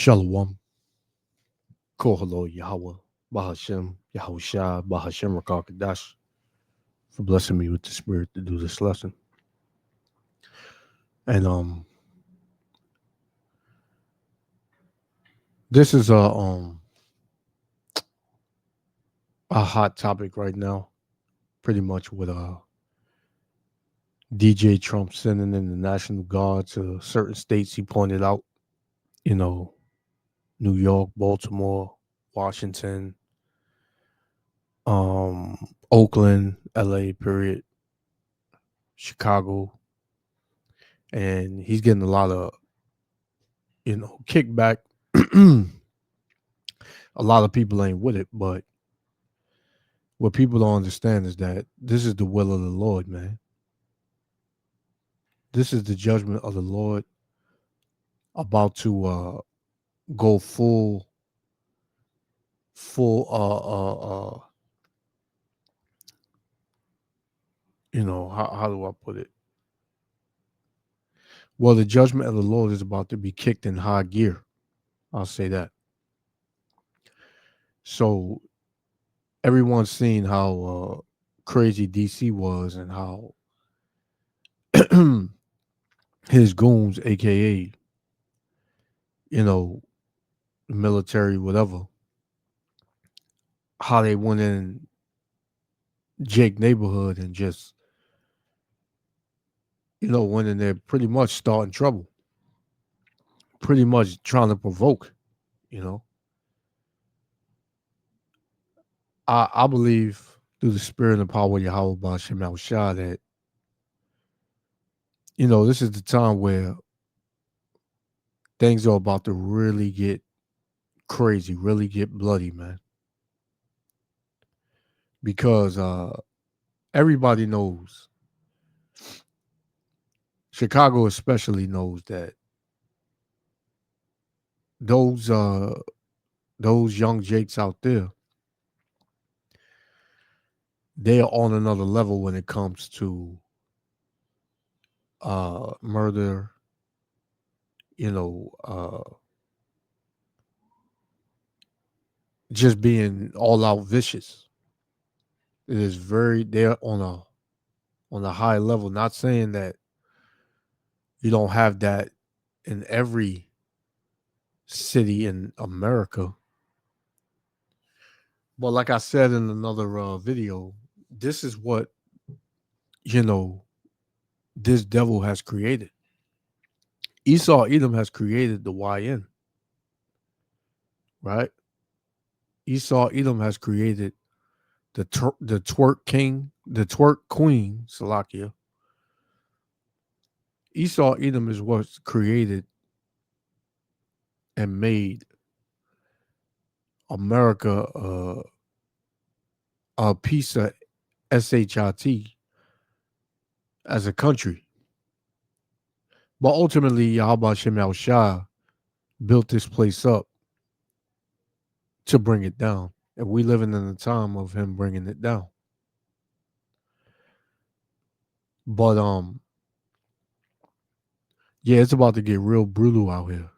Shalom, Kohalo Yahweh, Bahashem, Yahushua, Bahashem Rakakadash, for blessing me with the spirit to do this lesson. And this is a hot topic right now, pretty much with DJ Trump sending in the National Guard to certain states he pointed out, you know, New York, Baltimore, Washington, Oakland, LA, period, Chicago, and he's getting a lot of kickback. A lot of people ain't with it, but what people don't understand is that this is the will of the Lord, man. This is the judgment of the Lord about to go full how do I put it? Well, the judgment of the Lord is about to be kicked in high gear. I'll say that. So everyone's seen how crazy DC was and how his goons, aka, you know, military, whatever, how they went in Jake neighborhood and just, went in there pretty much starting trouble, pretty much trying to provoke, you know. I believe through the spirit and power of Yahweh Ba'Shem Shah that, this is the time where things are about to really get crazy, really get bloody, man. Because everybody knows, Chicago especially knows that those young Jakes out there, they are on another level when it comes to murder, just being all out vicious. It is they're on a high level. Not saying that you don't have that in every city in America. But like I said in another video, this is what, this devil has created. Esau Edom has created the YN, right? Esau Edom has created the twerk king, the twerk queen, Salakia. Esau Edom is what's created and made America a piece of shit as a country. But ultimately, Yahweh Shem Shah built this place up to bring it down. And we living in the time of him bringing it down. But yeah, it's about to get real brutal out here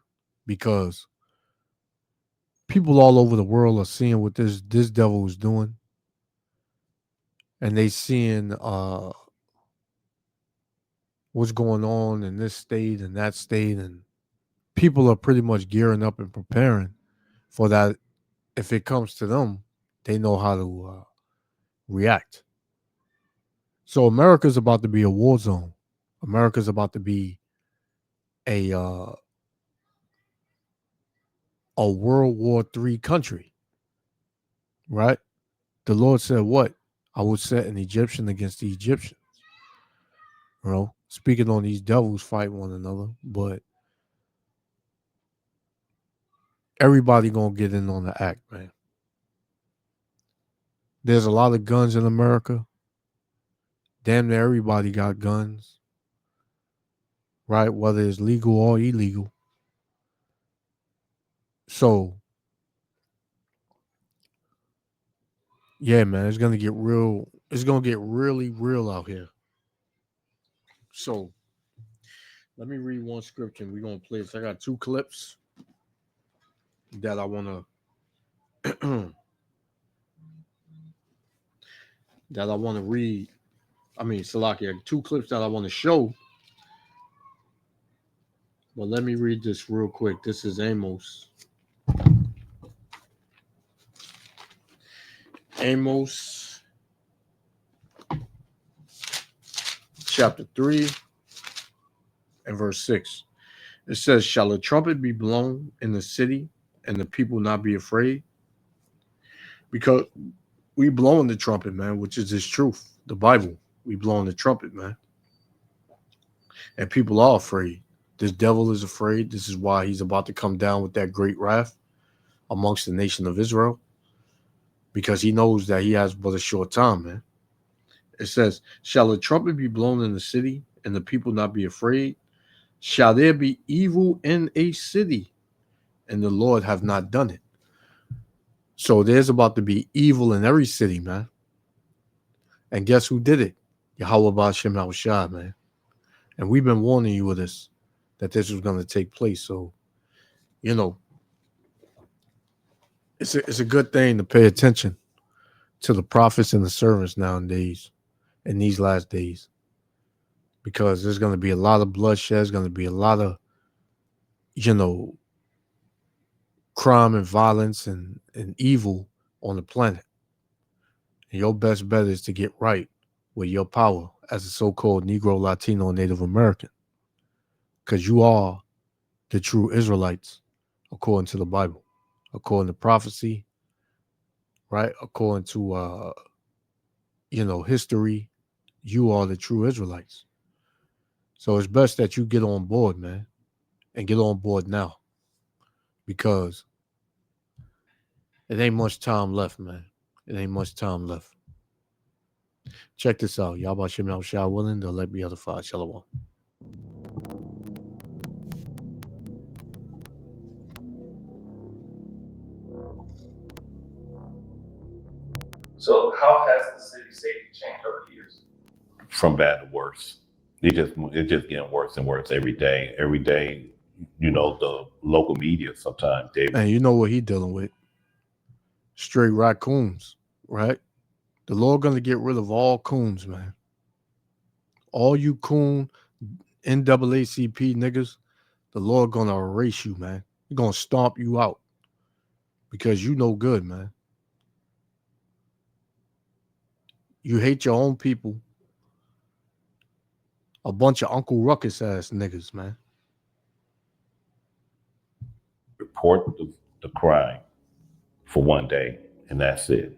because people all over the world are seeing what this devil is doing. And they seeing what's going on in this state and that state, and people are pretty much gearing up and preparing for that. If it comes to them, they know how to react. So America's about to be a war zone. America's about to be a World War III country, right? The Lord said, "What? I would set an Egyptian against the Egyptians." Speaking on these devils fight one another, but everybody gonna get in on the act, man. There's a lot of guns in America. Damn near everybody got guns, right? Whether it's legal or illegal. So, yeah, man, it's gonna get real. It's gonna get really real out here. So, let me read one scripture and we're gonna play this. I got two clips. that I want to that I want to read. I mean, Salakia, 2 clips that I want to show. But let me read this real quick. This is Amos. Amos chapter 3 and verse 6. It says, "Shall a trumpet be blown in the city and the people not be afraid?" Because we blowing the trumpet, man, which is this truth. The Bible. We blowing the trumpet, man. And people are afraid. This devil is afraid. This is why he's about to come down with that great wrath amongst the nation of Israel. Because he knows that he has but a short time, man. It says, "Shall a trumpet be blown in the city and the people not be afraid? Shall there be evil in a city and the Lord have not done it?" So there's about to be evil in every city, man. And guess who did it? Yahweh Ba'ashem Yahushua, man. And we've been warning you of this, that this was going to take place. So, you know, it's a good thing to pay attention to the prophets and the servants nowadays in these last days. Because there's going to be a lot of bloodshed. There's going to be a lot of, crime and violence and evil on the planet. And your best bet is to get right with your power as a so-called Negro, Latino, Native American. Because you are the true Israelites, according to the Bible, according to prophecy, right? According to, history, you are the true Israelites. So it's best that you get on board, man, and get on board now. Because it ain't much time left, man. It ain't much time left. Check this out. Yahweh Shem Yahushua willing, they'll let me other five. Shalom. So how has the city safety changed over the years? From bad to worse. It's just getting worse and worse every day. Every day, the local media sometimes And you know what he dealing with? Straight raccoons, right? The Lord gonna get rid of all coons, man. All you coon NAACP niggas, the Lord gonna erase you, man. He gonna stomp you out because you no good, man. You hate your own people. A bunch of Uncle Ruckus ass niggas, man. report the crime for one day, and that's it.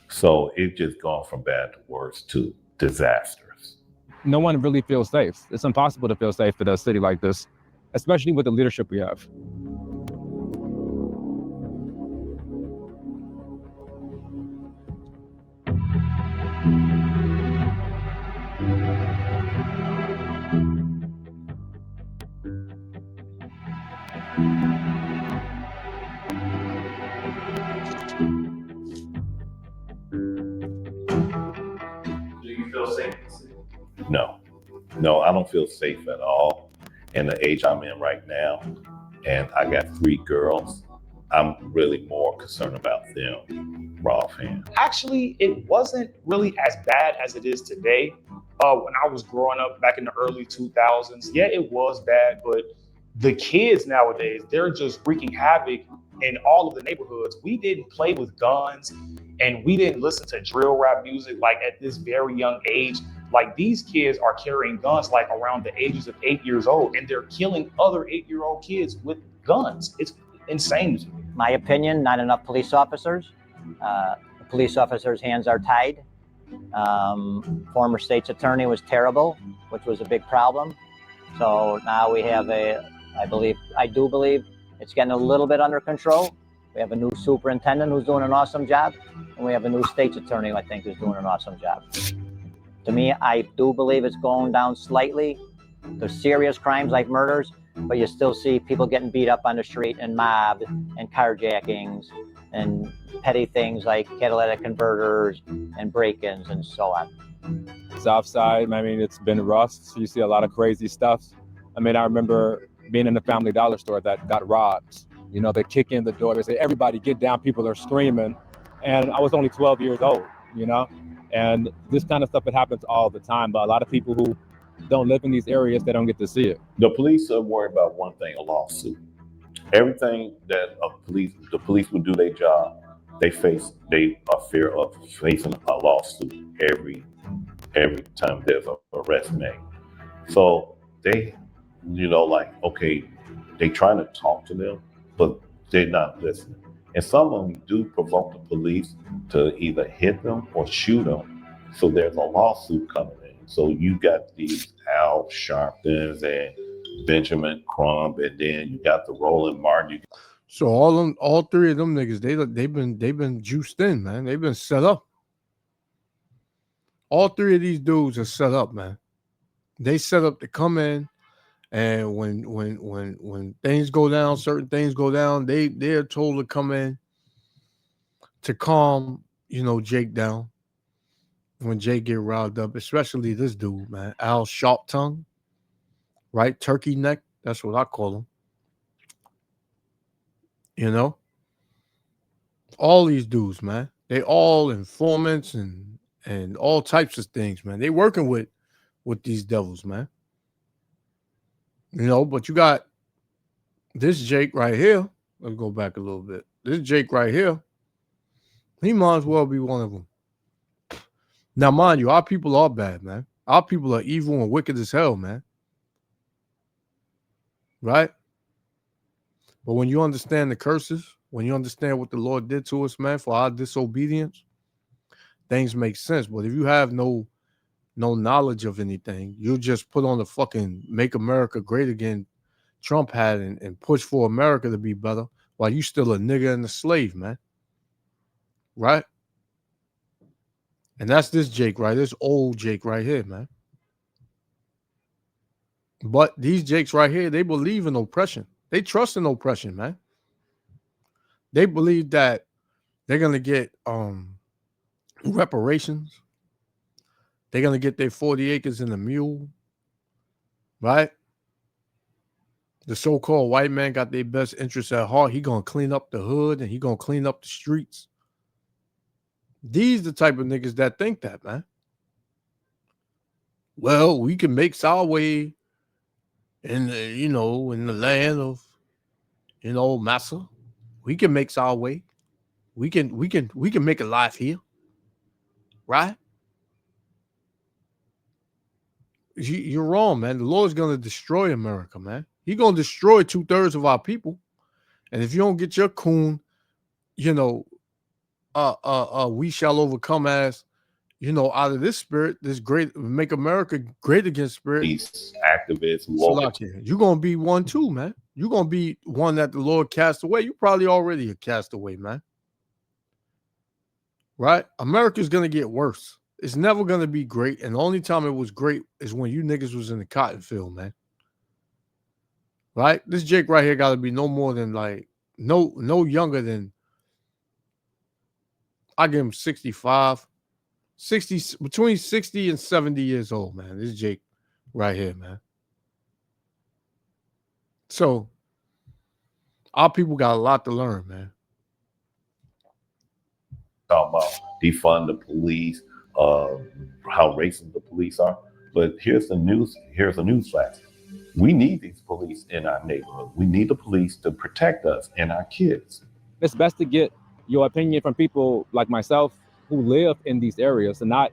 So it just gone from bad to worse to disastrous. No one really feels safe. It's impossible to feel safe in a city like this, especially with the leadership we have. Do you feel safe in the city? No, I don't feel safe at all. In the age I'm in right now, and I got 3 girls, I'm really more concerned about them, raw offhand. Actually, it wasn't really as bad as it is today. When I was growing up back in the early 2000s, yeah, it was bad, but the kids nowadays, they're just wreaking havoc in all of the neighborhoods. We didn't play with guns and we didn't listen to drill rap music like at this very young age. Like these kids are carrying guns like around the ages of 8 years old, and they're killing other 8-year-old kids with guns. It's insane to me. My opinion, not enough police officers. The police officers' hands are tied. Former state's attorney was terrible, which was a big problem. So now we have I do believe it's getting a little bit under control. We have a new superintendent who's doing an awesome job, and we have a new state's attorney who I think is doing an awesome job. To me, I do believe it's going down slightly. There's serious crimes like murders, but you still see people getting beat up on the street and mobbed and carjackings and petty things like catalytic converters and break-ins and so on. South Side, I mean, it's been rough. So you see a lot of crazy stuff. I mean, I remember being in the Family Dollar store that got robbed You know, they kick in the door, they say, everybody get down, people are screaming. And I was only 12 years old, you know? And this kind of stuff, it happens all the time. But a lot of people who don't live in these areas, they don't get to see it. The police are worried about one thing: a lawsuit. Everything that the police will do their job, they are fear of facing a lawsuit every time there's an arrest made. So they, like, okay, they trying to talk to them, but they're not listening. And some of them do provoke the police to either hit them or shoot them. So there's a lawsuit coming in. So you got these Al Sharptons and Benjamin Crump, and then you got the Roland Martin. So all three of them niggas, they've been juiced in, man. They've been set up. All three of these dudes are set up, man. They set up to come in, and when things go down, certain things go down, they're told to come in to calm, Jake down when Jake get riled up, especially this dude, man, Al Sharp Tongue, right? Turkey neck, that's what I call him. All these dudes, man, they all informants and all types of things, man. They working with these devils, man. But you got this Jake right here. Let's go back a little bit. This Jake right here, he might as well be one of them. Now, mind you, our people are bad, man. Our people are evil and wicked as hell, man. Right? But when you understand the curses, when you understand what the Lord did to us, man, for our disobedience, things make sense. But if you have no knowledge of anything, you just put on the fucking Make America Great Again Trump hat and push for America to be better while you still a nigga and a slave, man. Right? And that's this Jake, right? This old Jake right here, man. But these Jakes right here, they believe in oppression. They trust in oppression, man. They believe that they're gonna get reparations. They're gonna get their 40 acres and a mule, right? The so-called white man got their best interests at heart. He gonna clean up the hood and he gonna clean up the streets. These the type of niggas that think that, man. Well, we can make our way in the, in the land of, massa. We can make our way. We can make a life here. Right? You're wrong, man. The Lord's gonna destroy America, man. He's gonna destroy 2/3 of our people. And if you don't get your coon, we shall overcome as, out of this spirit, this great Make America Great Again spirit. These activists, you're gonna be one too, man. You're gonna be one that the Lord cast away. You probably already a castaway, man. Right? America's gonna get worse. It's never gonna be great. And the only time it was great is when you niggas was in the cotton field, man. Right? This Jake right here gotta be no more than like no younger than, I give him 65, 60, between 60 and 70 years old, man. This Jake right here, man. So our people got a lot to learn, man. Talking about defund the police, how racist the police are. But here's the news flash. We need these police in our neighborhood. We need the police to protect us and our kids. It's best to get your opinion from people like myself who live in these areas and not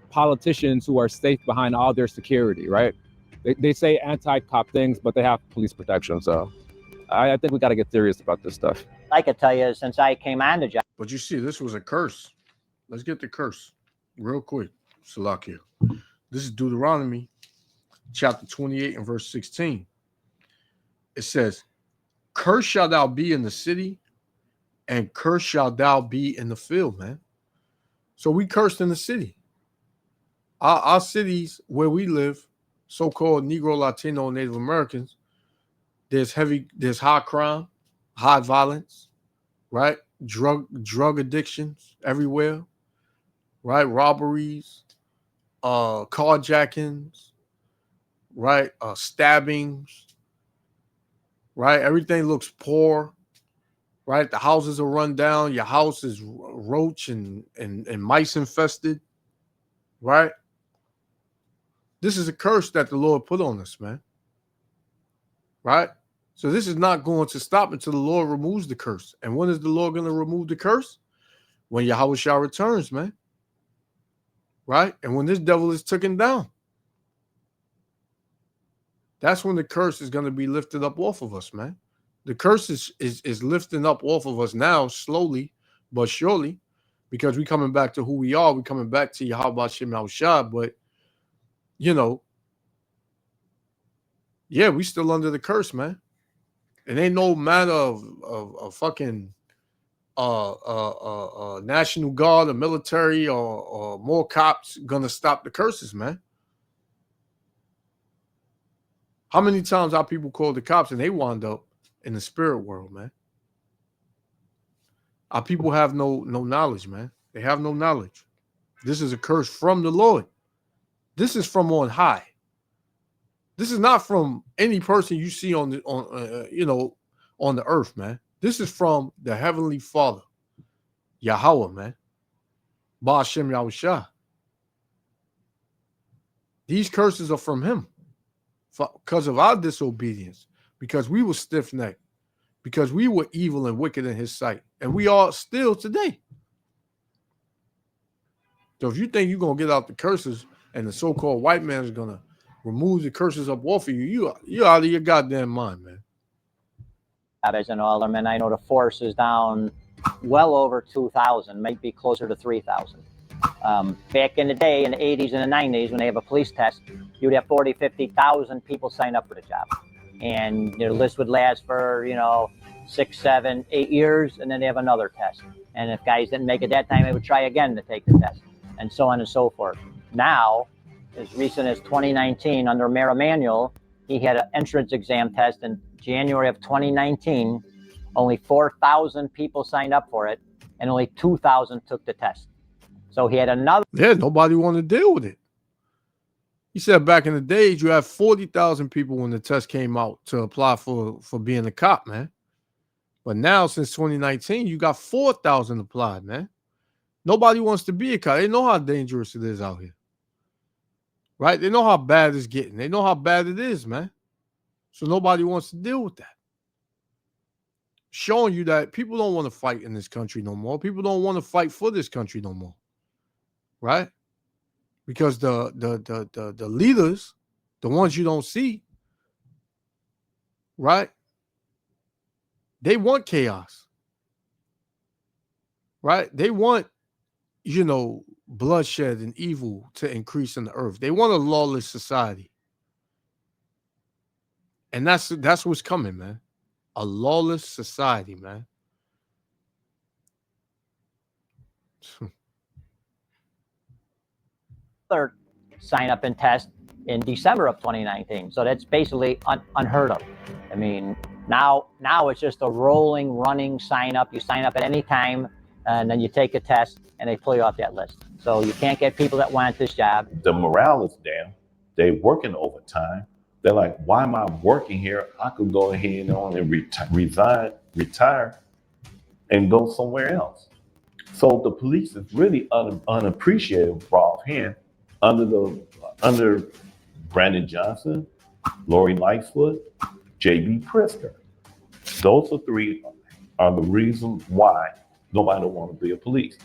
politicians who are safe behind all their security, right? They say anti-cop things, but they have police protection. So I think we got to get serious about this stuff. I could tell you, since I came on the job. But you see, this was a curse. Let's get the curse real quick. Salakia. This is Deuteronomy chapter 28 and verse 16. It says, "Cursed shalt thou be in the city, and cursed shalt thou be in the field," man. So we cursed in the city. Our cities where we live, so-called Negro, Latino, Native Americans, there's high crime, high violence, right? Drug addictions everywhere, right? Robberies, carjackings, right? Stabbings, right? Everything looks poor. right? The houses are run down. Your house is roach and mice infested, right? This is a curse that the Lord put on us, man. Right? So this is not going to stop until the Lord removes the curse. And when is the Lord going to remove the curse? When Yahweh returns, man. Right? And when this devil is taken down. That's when the curse is going to be lifted up off of us, man. The curse is lifting up off of us now, slowly but surely, because we're coming back to who we are. We're coming back to Yahweh Shem Yahushua. But, you know, yeah, we still under the curse, man. It ain't no matter of fucking National Guard or military or more cops gonna stop the curses, man. How many times our people called the cops and they wound up in the spirit world, man? Our people have no knowledge, man. They have no knowledge. This is a curse from the Lord. This is from on high. This is not from any person you see on the earth, man. This is from the Heavenly Father, Yahweh, man. Ba'ashem Yahushua. These curses are from him because of our disobedience, because we were stiff-necked, because we were evil and wicked in his sight, and we are still today. So if you think you're going to get out the curses and the so-called white man is going to remove the curses up off of you, you're out of your goddamn mind, man. As an alderman, I know the force is down well over 2,000, might be closer to 3,000. Back in the day, in the 80s and the 90s, when they have a police test, you'd have 40, 50,000 people sign up for the job. And their list would last for, 6, 7, 8 years, and then they have another test. And if guys didn't make it that time, they would try again to take the test, and so on and so forth. Now, as recent as 2019, under Mayor Emanuel, he had an entrance exam test in January of 2019. Only 4,000 people signed up for it, and only 2,000 took the test. So he had another. Yeah, nobody wanted to deal with it. He said back in the days, you had 40,000 people when the test came out to apply for being a cop, man. But now, since 2019, you got 4,000 applied, man. Nobody wants to be a cop. They know how dangerous it is out here. Right? They know how bad it's getting. They know how bad it is, man. So nobody wants to deal with that. Showing you that people don't want to fight in this country no more. People don't want to fight for this country no more. Right? Because the leaders, the ones you don't see, right? They want chaos. Right? They want, bloodshed and evil to increase in the earth. They want a lawless society. And that's what's coming, man. A lawless society, man. Third sign up and test in December of 2019. So that's basically unheard of. I mean, now it's just a rolling, running sign up. You sign up at any time, and then you take a test, and they pull you off that list. So you can't get people that want this job. The morale is down. They're working overtime. They're like, why am I working here? I could go ahead and retire, and go somewhere else. So the police is really unappreciative for offhand under Brandon Johnson, Lori Lightfoot, J.B. Prisker. Those three are the reason why nobody don't want to be a police.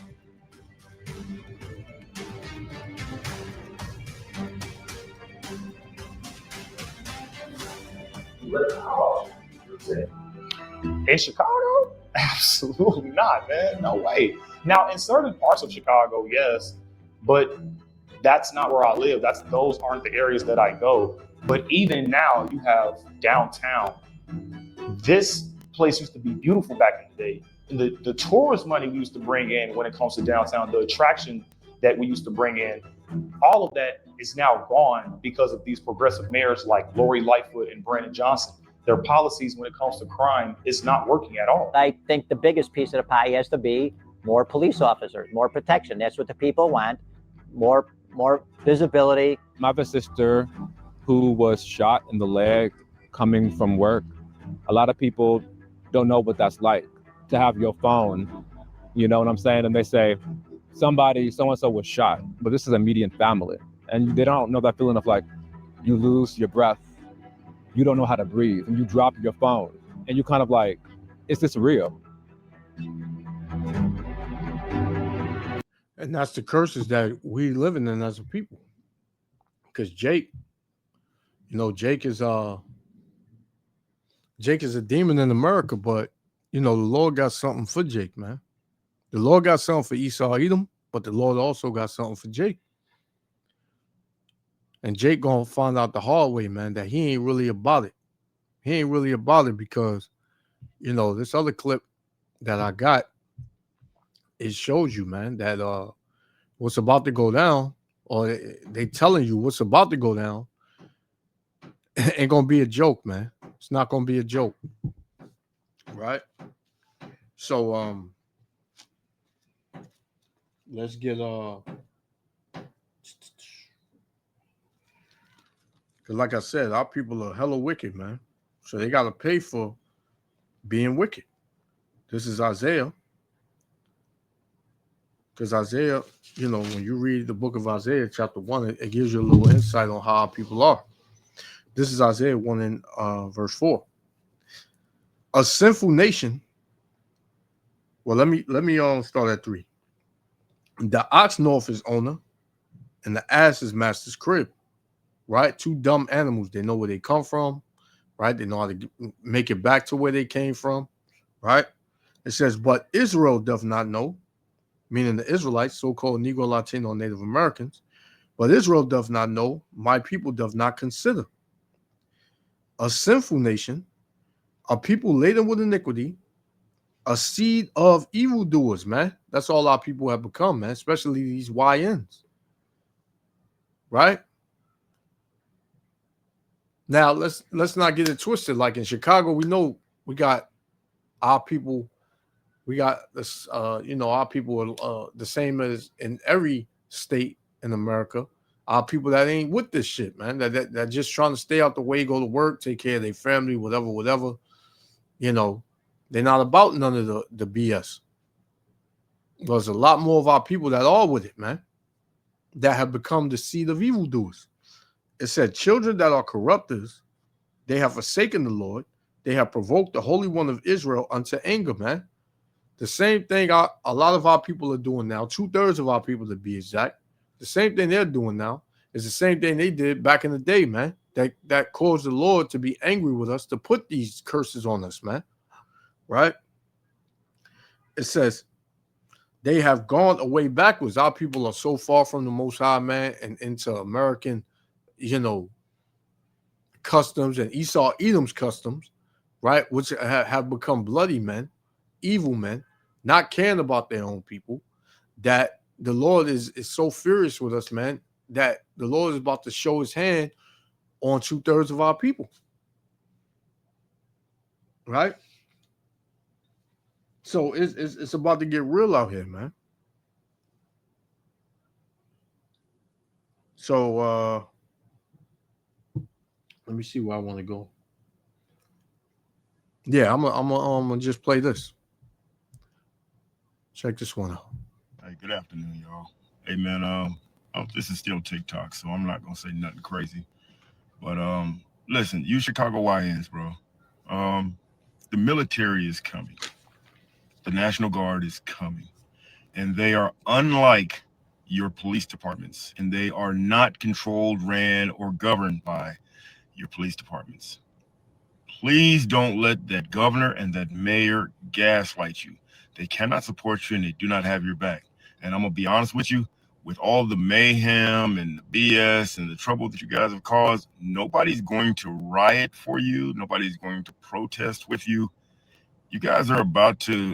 In Chicago? Absolutely not, man. No way. Now, in certain parts of Chicago, yes, but that's not where I live. Those aren't the areas that I go. But even now, you have downtown. This place used to be beautiful back in the day. The tourist money we used to bring in when it comes to downtown, the attraction that we used to bring in, all of that is now gone because of these progressive mayors like Lori Lightfoot and Brandon Johnson. Their policies when it comes to crime is not working at all. I think the biggest piece of the pie has to be more police officers, more protection. That's what the people want. More visibility. I have a sister who was shot in the leg coming from work. A lot of people don't know what that's like, to have your phone, you know what I'm saying? And they say, somebody, so-and-so was shot, but this is a median family. And they don't know that feeling of like, you lose your breath, you don't know how to breathe, and you drop your phone, and you kind of like, is this real? And that's the curses that we living in as a people. Because Jake, you know, Jake is a demon in America, but you know, the Lord got something for Jake, man. The Lord got something for Esau Edom, but the Lord also got something for Jake. And Jake gonna find out the hard way, man, that he ain't really about it. He ain't really about it because, you know, this other clip that I got, it shows you, man, that what's about to go down, or they telling you what's about to go down, ain't gonna be a joke, man. It's not gonna be a joke, right? So let's get because like I said, our people are hella wicked, man. So they gotta pay for being wicked. This is Isaiah. Because Isaiah, you know, when you read the book of Isaiah, chapter 1, it gives you a little insight on how our people are. This is Isaiah 1 in verse 4. A sinful nation. Well, let me start at 3. The ox knoweth his owner, and the ass his master's crib. Right? Two dumb animals. They know where they come from, right? They know how to make it back to where they came from, right? It says, but Israel doth not know, meaning the Israelites, so-called Negro, Latino, Native Americans. But Israel doth not know, my people doth not consider. A sinful nation, a people laden with iniquity, a seed of evildoers, man. That's all our people have become, man, especially these YNs. Right? Now, let's not get it twisted. Like in Chicago, we know we got our people, we got this, you know, our people are the same as in every state in America. Our people that ain't with this shit, man. That just trying to stay out the way, go to work, take care of their family, whatever. You know, they're not about none of the BS. There's a lot more of our people that are with it, man, that have become the seed of evildoers. It said, children that are corrupters, they have forsaken the Lord. They have provoked the Holy One of Israel unto anger, man. The same thing a lot of our people are doing now, 2/3 of our people to be exact. The same thing they're doing now is the same thing they did back in the day, man. That caused the Lord to be angry with us, to put these curses on us, man. Right? It says, they have gone away backwards. Our people are so far from the Most High, man, and into American, you know, customs and Esau Edom's customs, right? Which have become bloody men, evil men, not caring about their own people, that the Lord is so furious with us, man, that the Lord is about to show his hand on 2/3 of our people. Right? So it's about to get real out here, man. So let me see where I want to go. Yeah, I'm gonna just play this. Check this one out. Hey, good afternoon, y'all. Hey, man, this is still TikTok, so I'm not gonna say nothing crazy. But listen, you Chicago YNs, bro. The military is coming. The National Guard is coming, and they are unlike your police departments, and they are not controlled, ran, or governed by your police departments. Please don't let that governor and that mayor gaslight you. They cannot support you, and they do not have your back. And I'm gonna be honest with you, with all the mayhem and the BS and the trouble that you guys have caused, nobody's going to riot for you. Nobody's going to protest with you. You guys are about to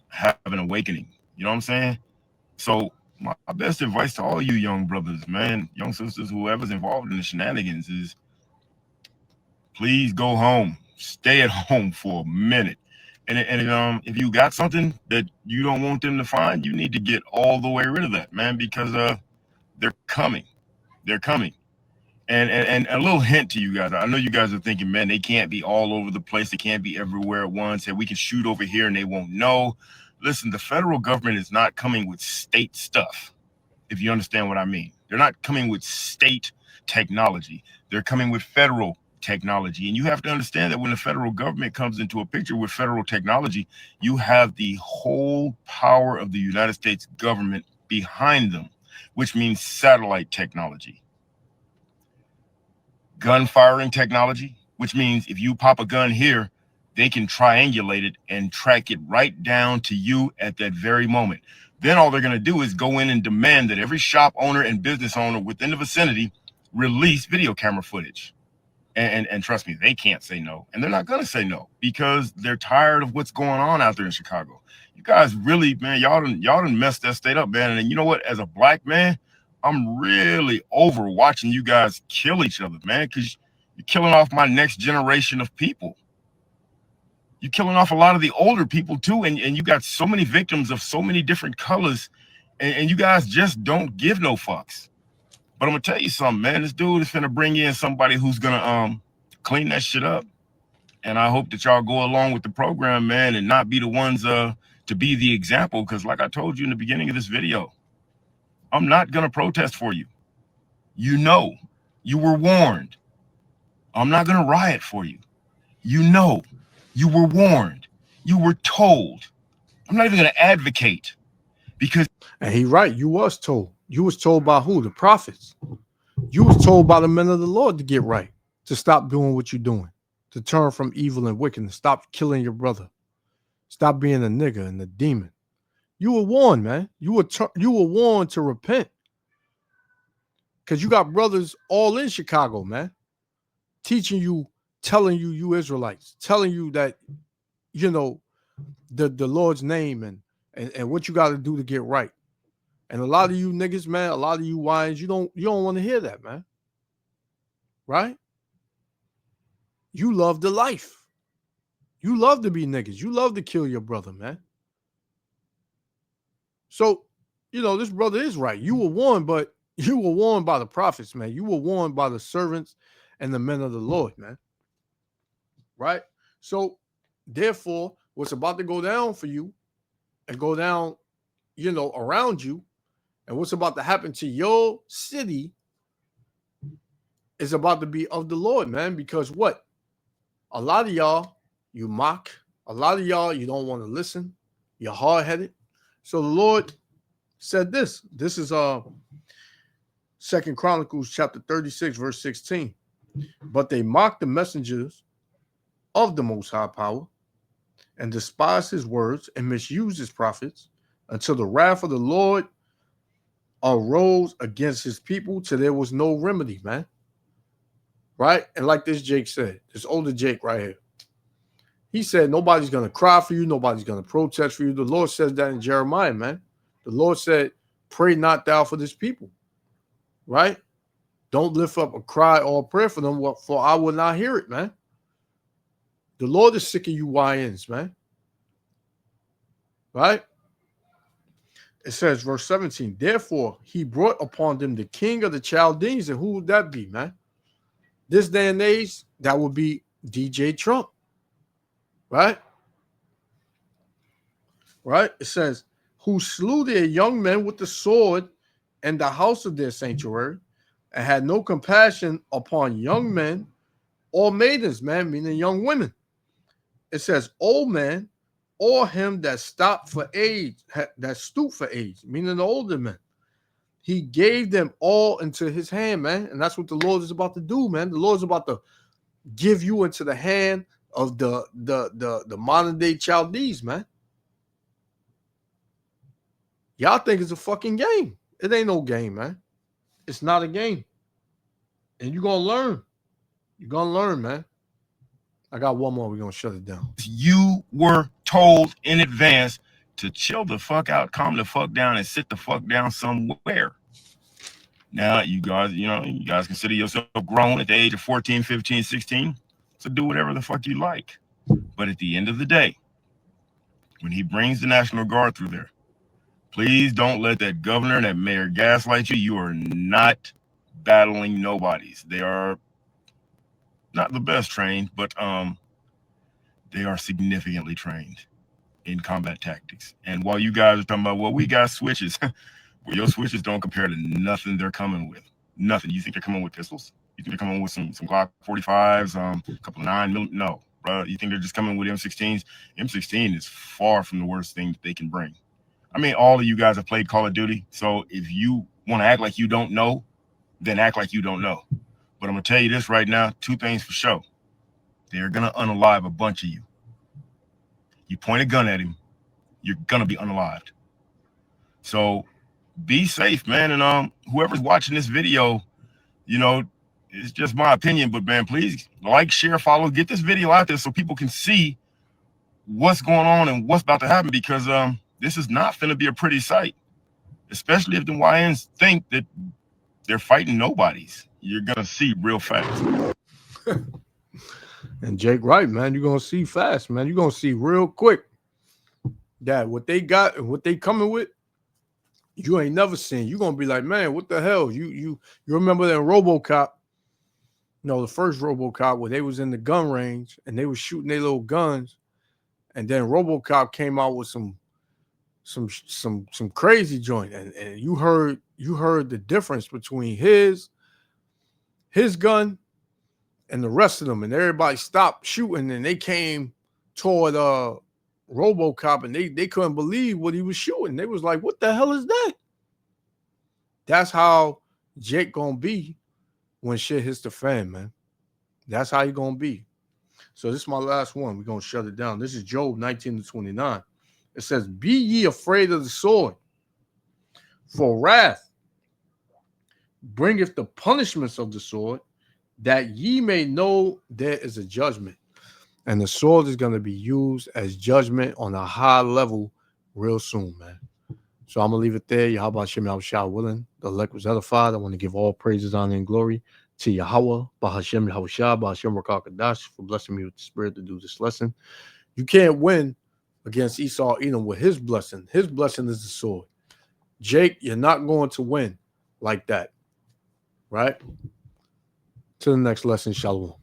have an awakening. You know what I'm saying? So my best advice to all you young brothers, man, young sisters, whoever's involved in the shenanigans is please go home. Stay at home for a minute. And if you got something that you don't want them to find, you need to get all the way rid of that, man, because they're coming. They're coming. And a little hint to you guys. I know you guys are thinking, man, they can't be all over the place. They can't be everywhere at once. And we can shoot over here and they won't know. Listen, the federal government is not coming with state stuff, if you understand what I mean. They're not coming with state technology. They're coming with federal technology. And you have to understand that when the federal government comes into a picture with federal technology, you have the whole power of the United States government behind them, which means satellite technology. Gun firing technology, which means if you pop a gun here, they can triangulate it and track it right down to you at that very moment. Then all they're going to do is go in and demand that every shop owner and business owner within the vicinity release video camera footage. And trust me, they can't say no. And they're not going to say no because they're tired of what's going on out there in Chicago. You guys really, man, y'all done messed that state up, man. And you know what? As a black man, I'm really over watching you guys kill each other, man, because you're killing off my next generation of people. You're killing off a lot of the older people too, and you got so many victims of so many different colors, and you guys just don't give no fucks. But I'm gonna tell you something, man. This dude is finna bring in somebody who's gonna clean that shit up, and I hope that y'all go along with the program, man, and not be the ones to be the example. Because like I told you in the beginning of this video, I'm not going to protest for you. You know, you were warned. I'm not going to riot for you. You know, you were warned. You were told. I'm not even going to advocate because. And he right. You was told. You was told by who? The prophets. You was told by the men of the Lord to get right, to stop doing what you're doing, to turn from evil and wickedness, stop killing your brother, stop being a nigga and a demon. You were warned, man. You were warned to repent. Because you got brothers all in Chicago, man, teaching you, telling you, you Israelites, telling you that, you know, the Lord's name and what you got to do to get right. And a lot of you niggas, man, a lot of you wines, you don't want to hear that, man. Right? You love the life. You love to be niggas. You love to kill your brother, man. So, you know, this brother is right. You were warned, but you were warned by the prophets, man. You were warned by the servants and the men of the Lord, man. Right? So, therefore, what's about to go down for you and go down, you know, around you, and what's about to happen to your city is about to be of the Lord, man. Because what? A lot of y'all, you mock. A lot of y'all, you don't want to listen. You're hard-headed. So the Lord said this. This is 2 Chronicles chapter 36, verse 16. But they mocked the messengers of the Most High Power and despised his words and misused his prophets until the wrath of the Lord arose against his people till there was no remedy, man. Right? And like this Jake said, this older Jake right here, he said, nobody's going to cry for you. Nobody's going to protest for you. The Lord says that in Jeremiah, man. The Lord said, pray not thou for this people. Right? Don't lift up a cry or a prayer for them, for I will not hear it, man. The Lord is sick of you YNs, man. Right? It says, verse 17, therefore he brought upon them the king of the Chaldeans. And who would that be, man? This day and age, that would be DJ Trump. Right? Right? It says, who slew their young men with the sword in the house of their sanctuary and had no compassion upon young men or maidens, man, meaning young women. It says, old man or him that stopped for age, that stooped for age, meaning the older men. He gave them all into his hand, man. And that's what the Lord is about to do, man. The Lord is about to give you into the hand of the modern day Chaldees, man. Y'all think it's a fucking game. It ain't no game, man. It's not a game. And you're going to learn. You're going to learn, man. I got one more. We're going to shut it down. You were told in advance to chill the fuck out, calm the fuck down, and sit the fuck down somewhere. Now, you guys consider yourself grown at the age of 14, 15, 16. So do whatever the fuck you like. But at the end of the day, when he brings the National Guard through there, please don't let that governor and that mayor gaslight you. You are not battling nobodies. They are not the best trained, but they are significantly trained in combat tactics. And while you guys are talking about, well, we got switches, well, your switches don't compare to nothing they're coming with. Nothing. You think they're coming with pistols? You think they're coming with some Glock 45s, a couple of 9mm? No, bro. You think they're just coming with M16s? M16 is far from the worst thing that they can bring. I mean, all of you guys have played Call of Duty, so if you want to act like you don't know, then act like you don't know. But I'm gonna tell you this right now: 2 things for sure. They're gonna unalive a bunch of you. You point a gun at him, you're gonna be unalived. So be safe, man. And whoever's watching this video, you know, it's just my opinion, but man, please like, share, follow, get this video out there so people can see what's going on and what's about to happen, because this is not gonna be a pretty sight, especially if the YNs think that they're fighting nobodies. You're gonna see real fast. And Jake, right, man, you're gonna see fast, man. You're gonna see real quick that what they got and what they coming with, you ain't never seen. You're gonna be like, man, what the hell? You remember that RoboCop? No, the first RoboCop where they was in the gun range and they was shooting their little guns, and then RoboCop came out with some crazy joint, and you heard the difference between his gun and the rest of them, and everybody stopped shooting and they came toward RoboCop, and they couldn't believe what he was shooting. They was like, what the hell is that? That's how Jake gonna be when shit hits the fan, man. That's how he gonna be. So this is my last one. We're gonna shut it down. This is Job 19-29. It says, be ye afraid of the sword, for wrath bringeth the punishments of the sword, that ye may know there is a judgment. And the sword is going to be used as judgment on a high level real soon, man. So I'm going to leave it there. Yahweh Hashem Yahushua willing. The elect was edified. I want to give all praises, honor, and glory to Yahweh, Bahashem Yahushua, Bahashem Rakakadash, for blessing me with the spirit to do this lesson. You can't win against Esau Edom with his blessing. His blessing is the sword. Jake, you're not going to win like that. Right? To the next lesson, Shalom.